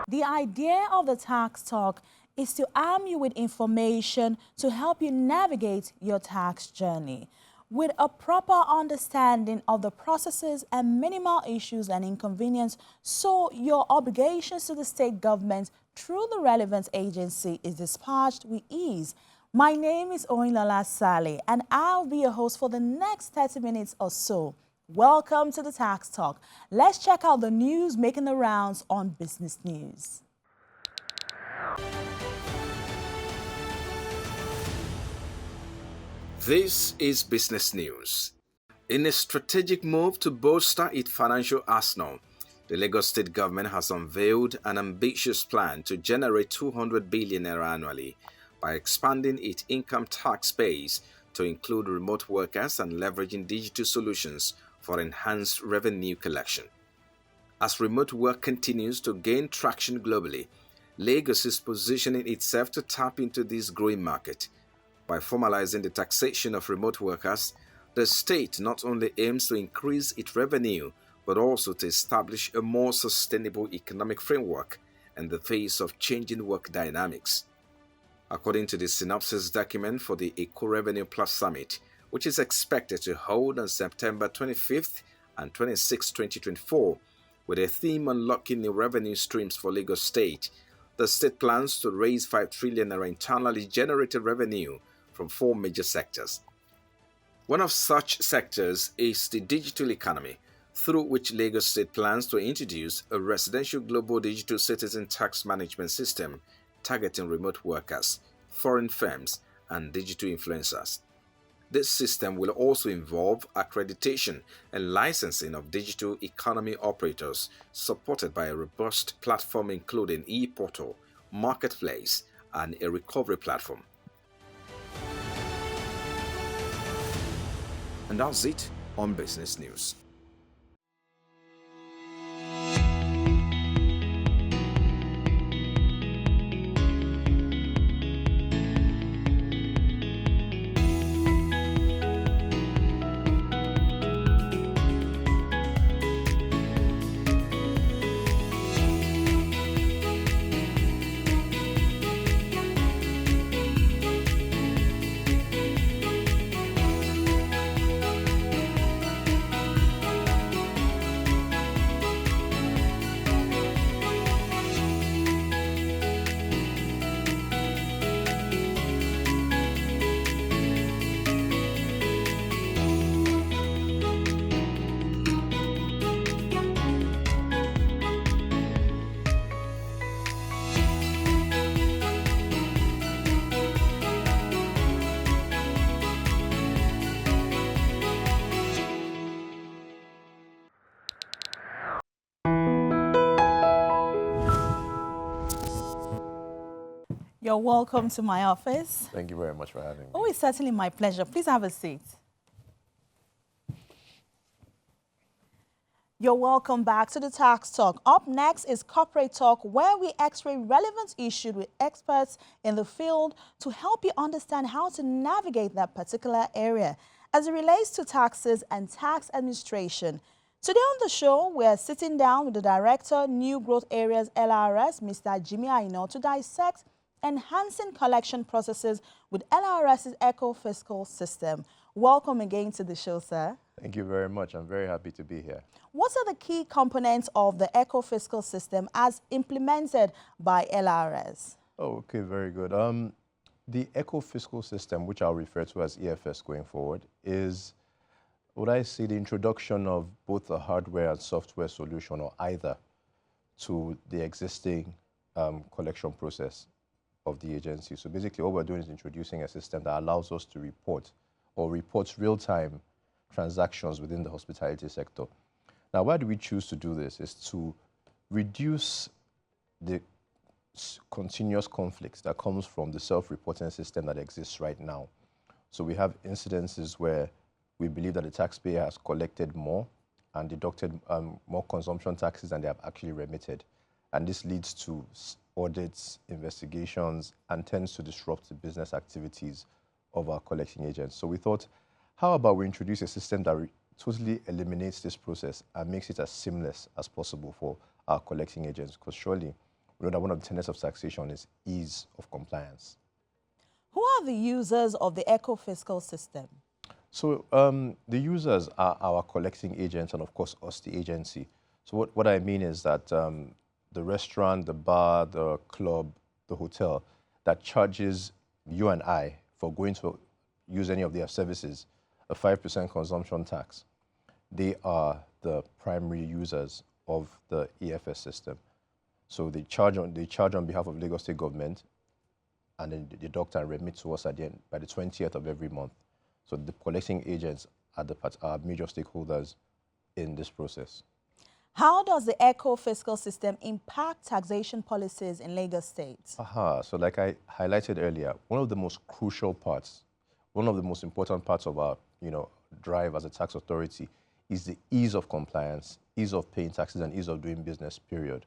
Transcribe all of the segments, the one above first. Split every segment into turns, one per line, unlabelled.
The idea of the Tax Talk is to arm you with information to help you navigate your tax journey with a proper understanding of the processes and minimal issues and inconvenience, so your obligations to the state government through the relevant agency is dispatched with ease. My name is Oyinlola Sale, and I'll be your host for the next 30 minutes or so. Welcome to the Tax Talk. Let's check out the news making the rounds on Business News.
This is Business News. In a strategic move to bolster its financial arsenal, the Lagos State government has unveiled an ambitious plan to generate 200 billion naira annually by expanding its income tax base to include remote workers and leveraging digital solutions for enhanced revenue collection. As remote work continues to gain traction globally, Lagos is positioning itself to tap into this growing market. By formalizing the taxation of remote workers, the state not only aims to increase its revenue, but also to establish a more sustainable economic framework in the face of changing work dynamics. According to the synopsis document for the Eco Revenue Plus Summit, which is expected to hold on September 25th and 26th, 2024, with a theme unlocking new revenue streams for Lagos State, the state plans to raise 5 trillion naira internally generated revenue from 4 major sectors. One of such sectors is the digital economy, through which Lagos State plans to introduce a residential global digital citizen tax management system targeting remote workers, foreign firms, and digital influencers. This system will also involve accreditation and licensing of digital economy operators, supported by a robust platform including e-portal, marketplace, and a recovery platform. And that's it on Business News.
You're welcome to my office.
Thank you very much for having me.
Oh, it's certainly my pleasure. Please have a seat. You're welcome back to the Tax Talk. Up next is Corporate Talk, where we x-ray relevant issues with experts in the field to help you understand how to navigate that particular area as it relates to taxes and tax administration. Today on the show, we're sitting down with the Director, New Growth Areas LRS, Mr. JIMI AINA, to dissect enhancing collection processes with LRS's Fiscal system. Welcome again to the show, sir.
Thank you very much. I'm very happy to be here.
What are the key components of the Fiscal system as implemented by LRS?
Oh, okay, very good. The Fiscal system, which I'll refer to as EFS going forward, is what I see the introduction of both a hardware and software solution, or either, to the existing collection process of the agency. So basically what we're doing is introducing a system that allows us to report or reports real-time transactions within the hospitality sector. Now, why do we choose to do this? Is to reduce the continuous conflicts that comes from the self-reporting system that exists right now. So we have incidences where we believe that the taxpayer has collected more and deducted more consumption taxes than they have actually remitted. And this leads to audits, investigations, and tends to disrupt the business activities of our collecting agents. So we thought, how about we introduce a system that totally eliminates this process and makes it as seamless as possible for our collecting agents? Because surely we know that one of the tenets of taxation is ease of compliance.
Who are the users of the eco-fiscal system?
So the users are our collecting agents and, of course, us, the agency. So what I mean is that the restaurant, the bar, the club, the hotel that charges you and I for going to use any of their services a 5% consumption tax, they are the primary users of the EFS system. So they charge on behalf of Lagos State government, and then they deduct and remit to us at the end by the 20th of every month. So the collecting agents are major stakeholders in this process.
How does the eco-fiscal system impact taxation policies in Lagos State?
So like I highlighted earlier, one of the most crucial parts, one of the most important parts of our drive as a tax authority is the ease of compliance, ease of paying taxes, and ease of doing business, period.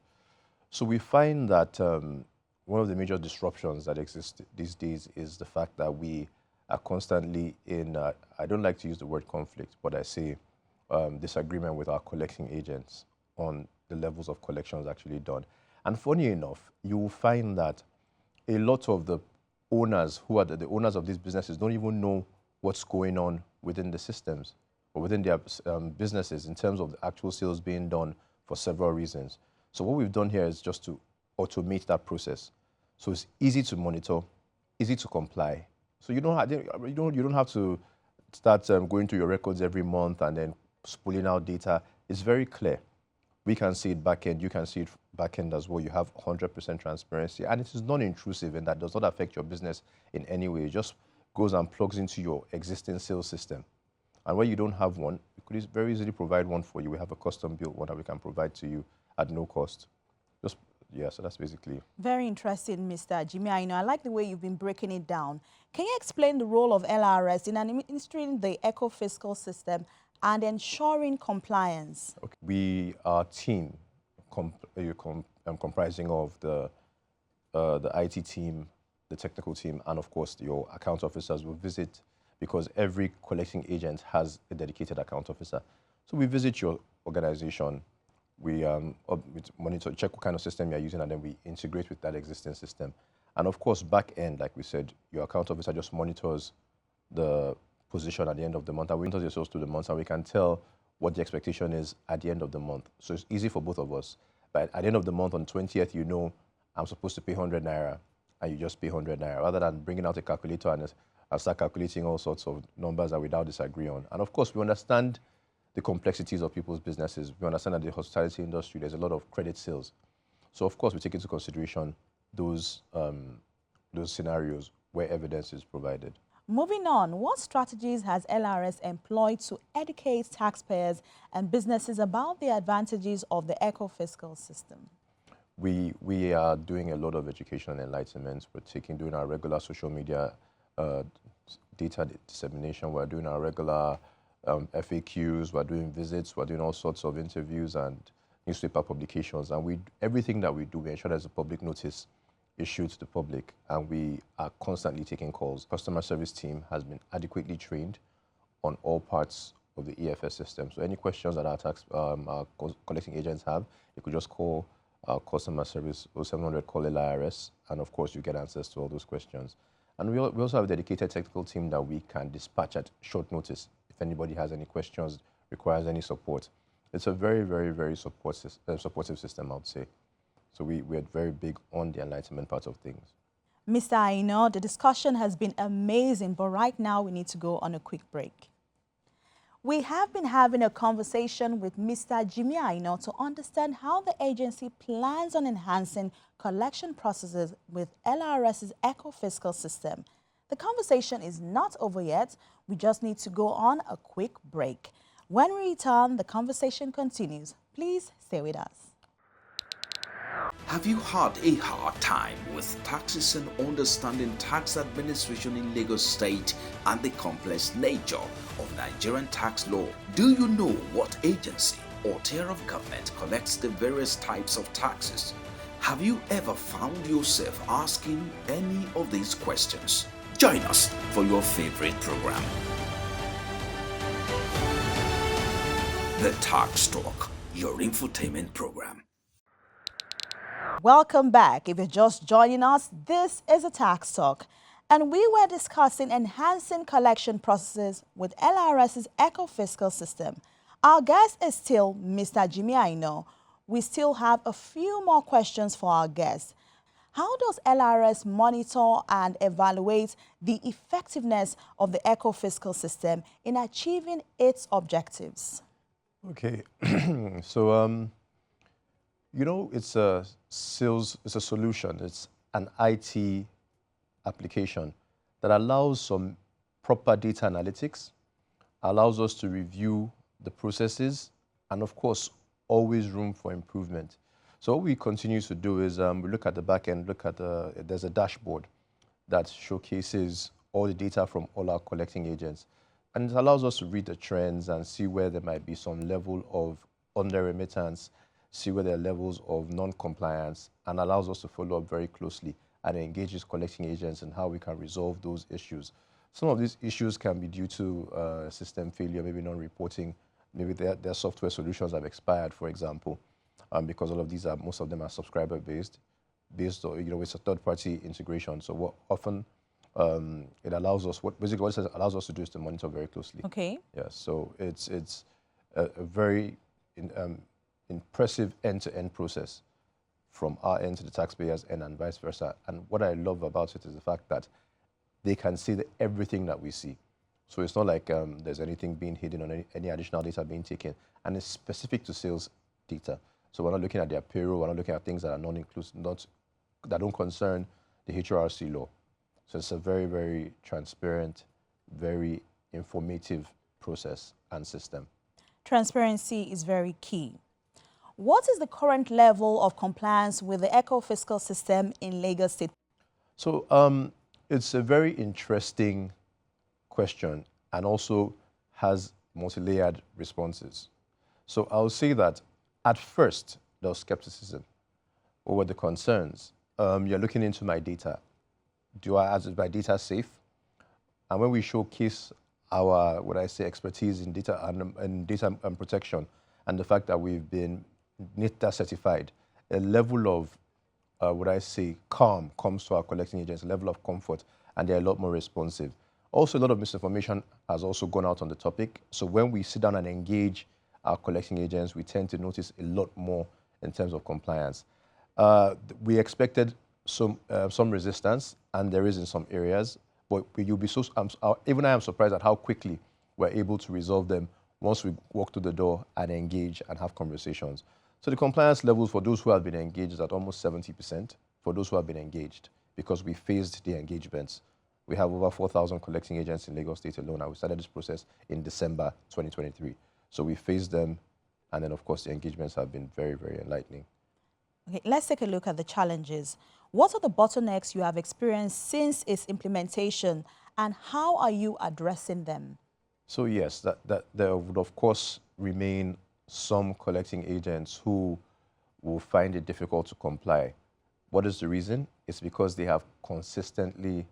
So we find that one of the major disruptions that exist these days is the fact that we are constantly in, I don't like to use the word conflict, but I say disagreement with our collecting agents on the levels of collections actually done. And funny enough, you will find that a lot of the owners who are the owners of these businesses don't even know what's going on within the systems or within their businesses in terms of the actual sales being done for several reasons. So what we've done here is just to automate that process. So it's easy to monitor, easy to comply. So you don't have to start going to your records every month and then pulling out data. It's very clear. We can see it back end, you can see it back end as well. You have 100% transparency, and it is non-intrusive, and that does not affect your business in any way. It just goes and plugs into your existing sales system. And where you don't have one, we could very easily provide one for you. We have a custom built one that we can provide to you at no cost. So that's basically.
Very interesting, Mr. Jimmy. I like the way you've been breaking it down. Can you explain the role of LRS in administering the eco-fiscal system and ensuring compliance?
Okay. We are a team comprising of the IT team, the technical team, and of course your account officers will visit, because every collecting agent has a dedicated account officer. So we visit your organization, we monitor, check what kind of system you're using, and then we integrate with that existing system. And of course, back end, like we said, your account officer just monitors the position at the end of the month, and we monitor your sales through the month, and we can tell what the expectation is at the end of the month. So it's easy for both of us. But at the end of the month, on 20th, you know, I'm supposed to pay 100 naira, and you just pay 100 naira, rather than bringing out a calculator and start calculating all sorts of numbers that we now disagree on. And of course, we understand the complexities of people's businesses. We understand that the hospitality industry, there's a lot of credit sales. So of course, we take into consideration those scenarios where evidence is provided.
Moving on, what strategies has LRS employed to educate taxpayers and businesses about the advantages of the eco-fiscal system?
We are doing a lot of education and enlightenment. We're doing our regular social media data dissemination. We're doing our regular FAQs. We're doing visits. We're doing all sorts of interviews and newspaper publications. And everything that we do, we ensure there's a public notice issued to the public, and we are constantly taking calls. Customer service team has been adequately trained on all parts of the EFS system. So any questions that our collecting agents have, you could just call our customer service 0700 call LIRS, and of course you get answers to all those questions. And we also have a dedicated technical team that we can dispatch at short notice if anybody has any questions, requires any support. It's a very, very, very supportive system, I would say. So we're very big on the enlightenment part of things.
Mr. AINA, the discussion has been amazing, but right now we need to go on a quick break. We have been having a conversation with Mr. Jimmy AINA to understand how the agency plans on enhancing collection processes with LRS's eco-fiscal system. The conversation is not over yet. We just need to go on a quick break. When we return, the conversation continues. Please stay with us.
Have you had a hard time with taxes and understanding tax administration in Lagos State and the complex nature of Nigerian tax law? Do you know what agency or tier of government collects the various types of taxes? Have you ever found yourself asking any of these questions? Join us for your favorite program, The Tax Talk, your infotainment program.
Welcome back. If you're just joining us, this is a Tax Talk, and we were discussing enhancing collection processes with LRS's eco-fiscal system. Our guest is still Mr. JIMI AINA. We still have a few more questions for our guest. How does LRS monitor and evaluate the effectiveness of the eco-fiscal system in achieving its objectives?
Okay, so you know, it's a solution. It's an IT application that allows some proper data analytics, allows us to review the processes, and of course, always room for improvement. So what we continue to do is we look at the back end, there's a dashboard that showcases all the data from all our collecting agents. And it allows us to read the trends and see where there might be some level of under-remittance, see where there are levels of non-compliance, and allows us to follow up very closely and engage collecting agents and how we can resolve those issues. Some of these issues can be due to system failure, maybe non-reporting, maybe their software solutions have expired, for example. Because all of these most of them are subscriber-based, on, it's a third-party integration. So what often it allows us, what it allows us to do is to monitor very closely.
Okay.
Yeah, so it's a very impressive end-to-end process from our end to the taxpayers' end and vice versa. And what I love about it is the fact that they can see everything that we see. So it's not like there's anything being hidden or any additional data being taken. And it's specific to sales data. So we're not looking at their payroll, we're not looking at things that are non-inclusive, that don't concern the HRC law. So it's a very, very transparent, very informative process and system.
Transparency is very key. What is the current level of compliance with the eco-fiscal system in Lagos State?
So it's a very interesting question and also has multi-layered responses. So I'll say that at first, there was skepticism. What were the concerns? You're looking into my data. Is my data safe? And when we showcase our, expertise in data and protection, and the fact that we've been NITDA certified, a level of, calm comes to our collecting agents, a level of comfort, and they're a lot more responsive. Also, a lot of misinformation has also gone out on the topic. So when we sit down and engage our collecting agents, we tend to notice a lot more in terms of compliance. We expected some resistance, and there is in some areas, but you'll be even I am surprised at how quickly we're able to resolve them once we walk through the door and engage and have conversations. So the compliance levels for those who have been engaged is at almost 70% for those who have been engaged, because we phased the engagements. We have over 4,000 collecting agents in Lagos State alone, and we started this process in December 2023. So we phased them, and then, of course, the engagements have been very, very enlightening.
Okay, let's take a look at the challenges. What are the bottlenecks you have experienced since its implementation, and how are you addressing them? So
yes, that there would, of course, remain some collecting agents who will find it difficult to comply. What is the reason? It's because they have consistently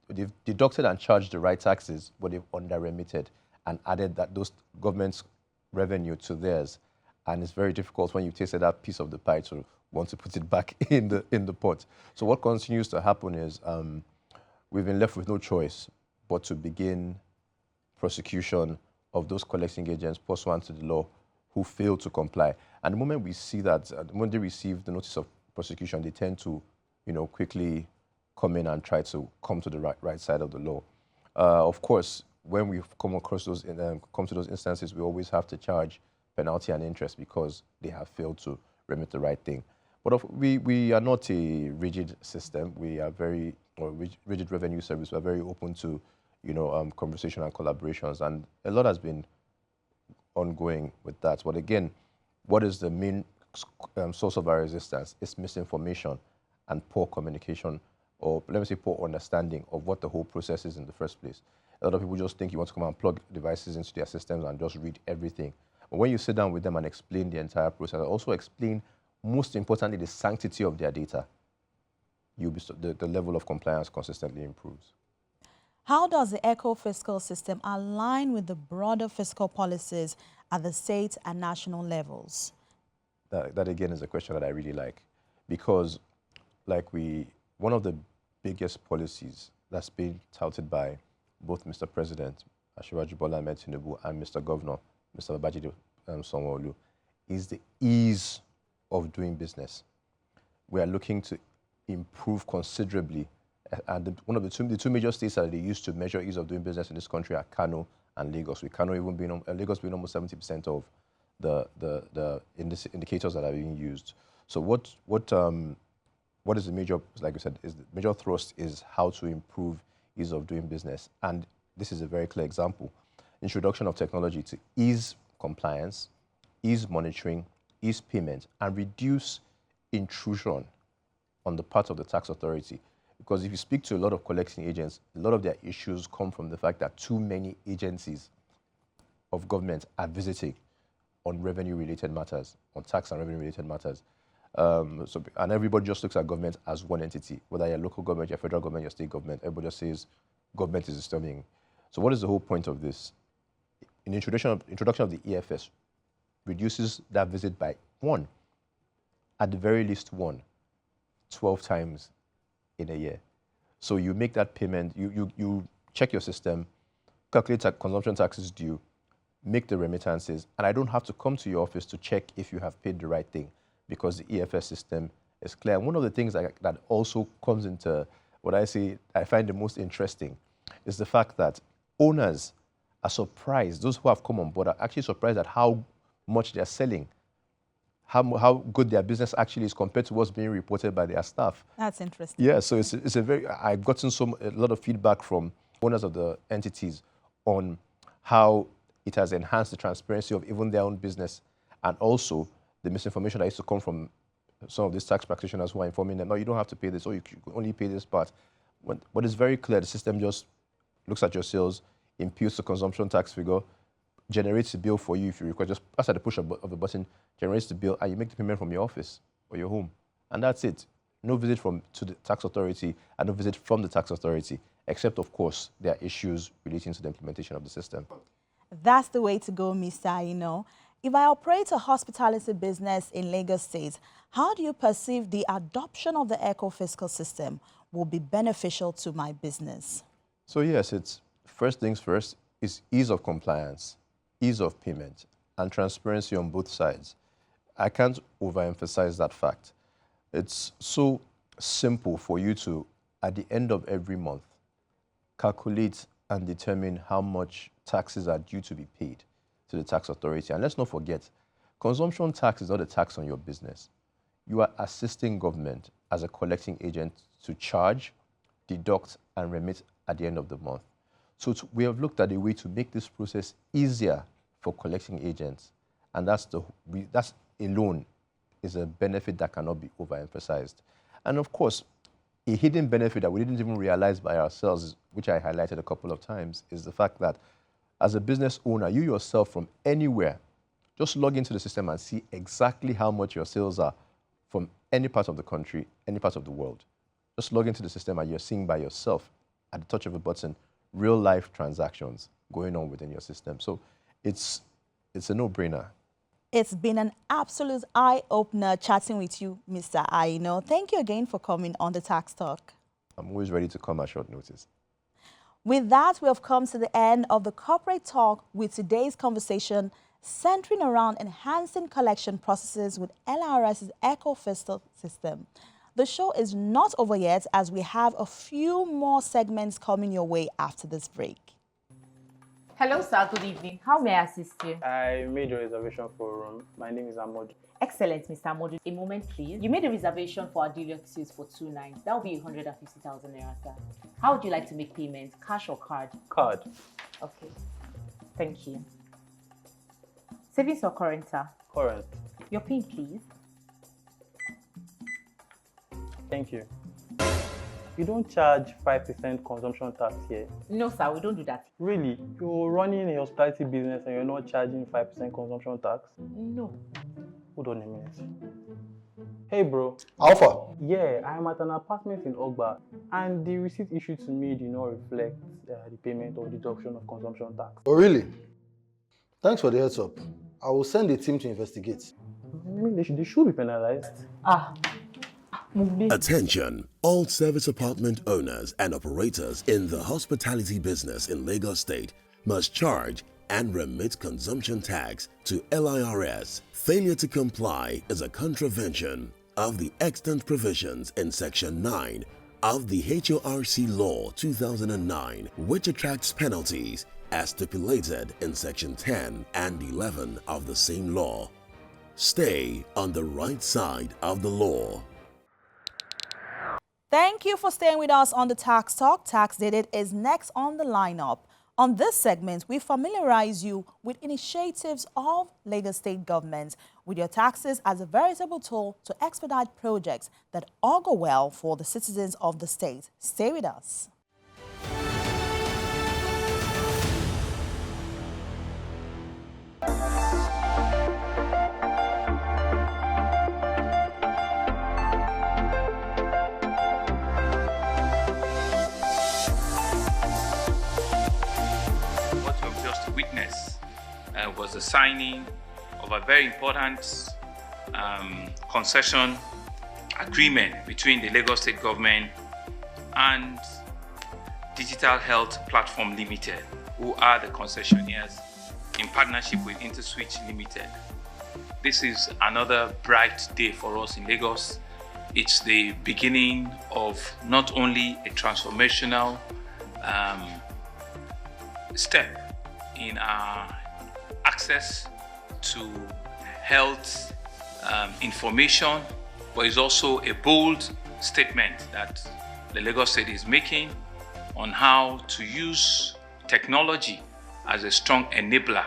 they've deducted and charged the right taxes, but they've under-remitted and added those government's revenue to theirs. And it's very difficult when you've tasted that piece of the pie to want to put it back in the pot. So what continues to happen is we've been left with no choice but to begin prosecution of those collecting agents pursuant to the law who fail to comply. And the moment we see that, when they receive the notice of prosecution, they tend to, quickly come in and try to come to the right side of the law. Of course, when we've come to those instances, we always have to charge penalty and interest because they have failed to remit the right thing. But we are not a rigid system. We are rigid revenue service. We're very open to, conversation and collaborations, and a lot has been ongoing with that. But again, what is the main source of our resistance? It's misinformation and poor communication, or let me say poor understanding of what the whole process is in the first place. A lot of people just think you want to come and plug devices into their systems and just read everything. But when you sit down with them and explain the entire process, also explain, most importantly, the sanctity of their data, the level of compliance consistently improves.
How does the eco-fiscal system align with the broader fiscal policies at the state and national levels?
that again is a question that I really like, because one of the biggest policies that's been touted by both Mr. President Asiwaju Bola Ahmed Tinubu and Mr. Governor, Mr. Babajide Sanwo-Olu, is the ease of doing business. We are looking to improve considerably, and one of the two major states that they use to measure ease of doing business in this country are Kano and Lagos. With Kano even being Lagos being almost 70% of the indicators that are being used. So what is the major, like I said, is the major thrust is how to improve ease of doing business. And this is a very clear example. Introduction of technology to ease compliance, ease monitoring, ease payment, and reduce intrusion on the part of the tax authority. Because if you speak to a lot of collecting agents, a lot of their issues come from the fact that too many agencies of government are visiting on revenue-related matters, on tax and revenue-related matters. And everybody just looks at government as one entity, whether you're local government, your federal government, your state government, everybody just says government is disturbing. So what is the whole point of this? In the introduction of the EFS, reduces that visit by one, at the very least 12 times in a year. So you make that payment, you check your system, calculate consumption taxes due, make the remittances, and I don't have to come to your office to check if you have paid the right thing, because the EFS system is clear. And one of the things that also comes into what I find the most interesting is the fact that owners are surprised, those who have come on board are actually surprised at how much they're selling, how good their business actually is compared to what's being reported by their staff.
That's interesting.
Yeah, so it's a very, I've gotten a lot of feedback from owners of the entities on how it has enhanced the transparency of even their own business, and also the misinformation that used to come from some of these tax practitioners who are informing them, no, you don't have to pay this, or you can only pay this part. What is very clear, the system just looks at your sales, imputes the consumption tax figure, generates the bill for you if you request, just press at the push of a button, generates the bill, and you make the payment from your office or your home. And that's it. No visit to the tax authority and no visit from the tax authority, except, of course, there are issues relating to the implementation of the system.
That's the way to go, Mr. Aino. If I operate a hospitality business in Lagos State, how do you perceive the adoption of the eco-fiscal system will be beneficial to my business?
So yes, it's first things first is ease of compliance, ease of payment, and transparency on both sides. I can't overemphasize that fact. It's so simple for you to, at the end of every month, calculate and determine how much taxes are due to be paid to the tax authority. And let's not forget, consumption tax is not a tax on your business. You are assisting government as a collecting agent to charge, deduct, and remit at the end of the month. So we have looked at a way to make this process easier for collecting agents. And that's alone is a benefit that cannot be overemphasized. And of course, a hidden benefit that we didn't even realize by ourselves, which I highlighted a couple of times, is the fact that as a business owner, you yourself from anywhere, just log into the system and see exactly how much your sales are from any part of the country, any part of the world. Just log into the system and you're seeing by yourself, at the touch of a button, real life transactions going on within your system. So it's a no-brainer.
It's been an absolute eye-opener chatting with you, Mr. Aino. Thank you again for coming on the Tax Talk.
I'm always ready to come at short notice.
With that, we have come to the end of the Corporate Talk with today's conversation centering around enhancing collection processes with LRS's eco-fiscal system. The show is not over yet, as we have a few more segments coming your way after this break.
Hello, sir. Good evening. How may I assist you?
I made a reservation for a room. My name is Amodu.
Excellent, Mr. Amodu. A moment, please. You made a reservation for our deluxe suite for 2 nights. That will be 150,000 naira, sir. How would you like to make payment? Cash or card?
Card.
Okay. Thank you. Savings or current, sir?
Current.
Your PIN, please.
Thank you. You don't charge 5% consumption tax here.
No, sir. We don't do that.
Really? You're running a hospitality business and you're not charging 5% consumption tax?
No.
Hold on a minute. Hey, bro.
Alpha.
Yeah, I'm at an apartment in Ogba, and the receipt issued to me did not reflect the payment or deduction of consumption tax.
Oh, really? Thanks for the heads up. I will send a team to investigate.
mean, they should be penalized.
Attention, all service apartment owners and operators in the hospitality business in Lagos State must charge and remit consumption tax to LIRS. Failure to comply is a contravention of the extant provisions in Section 9 of the HORC Law 2009, which attracts penalties as stipulated in Section 10 and 11 of the same law. Stay on the right side of the law.
Thank you for staying with us on the Tax Talk. Tax Dated is next on the lineup. On this segment, we familiarize you with initiatives of Lagos State government with your taxes as a veritable tool to expedite projects that augur well for the citizens of the state. Stay with us.
Was the signing of a very important concession agreement between the Lagos State government and Digital Health Platform Limited, who are the concessionaires in partnership with InterSwitch Limited. This is another bright day for us in Lagos. It's the beginning of not only a transformational step in our access to health information, but it's also a bold statement that the Lagos State is making on how to use technology as a strong enabler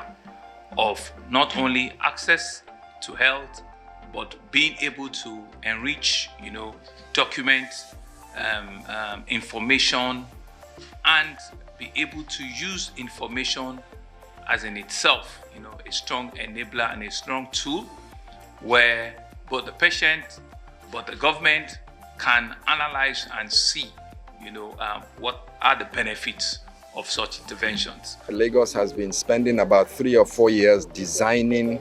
of not only access to health, but being able to enrich, document information and be able to use information as in itself, a strong enabler and a strong tool where both the patient, but the government can analyze and see, what are the benefits of such interventions.
Lagos has been spending about 3 or 4 years designing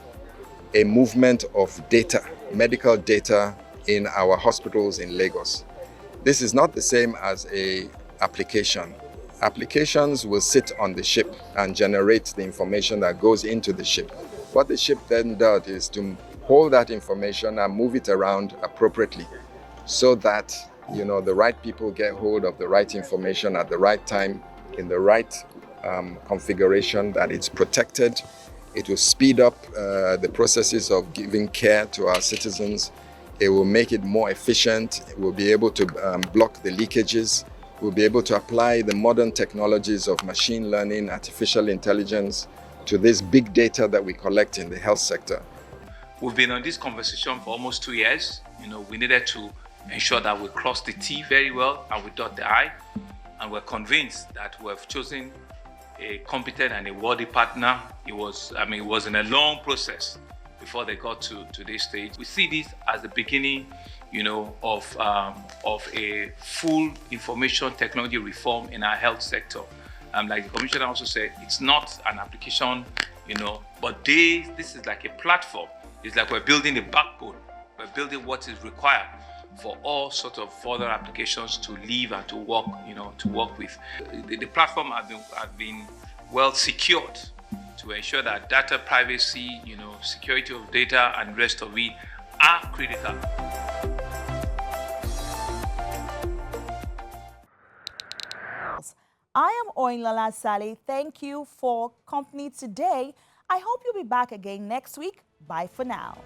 a movement of data, medical data in our hospitals in Lagos. This is not the same as an application. Applications will sit on the ship and generate the information that goes into the ship. What the ship then does is to hold that information and move it around appropriately so that the right people get hold of the right information at the right time in the right configuration, that it's protected. It will speed up the processes of giving care to our citizens. It will make it more efficient. It will be able to block the leakages. We'll be able to apply the modern technologies of machine learning, artificial intelligence to this big data that we collect in the health sector.
We've been on this conversation for almost 2 years. We needed to ensure that we cross the T very well and we dot the I. And we're convinced that we've chosen a competent and a worthy partner. It was in a long process before they got to this stage. We see this as the beginning of a full information technology reform in our health sector. Like the commissioner also said, it's not an application, but this is like a platform. It's like we're building the backbone. We're building what is required for all sorts of further applications to live and to work, to work with. The platform has been well secured to ensure that data privacy, security of data and rest of it are critical.
I am Oinlala Sale. Thank you for company today. I hope you'll be back again next week. Bye for now.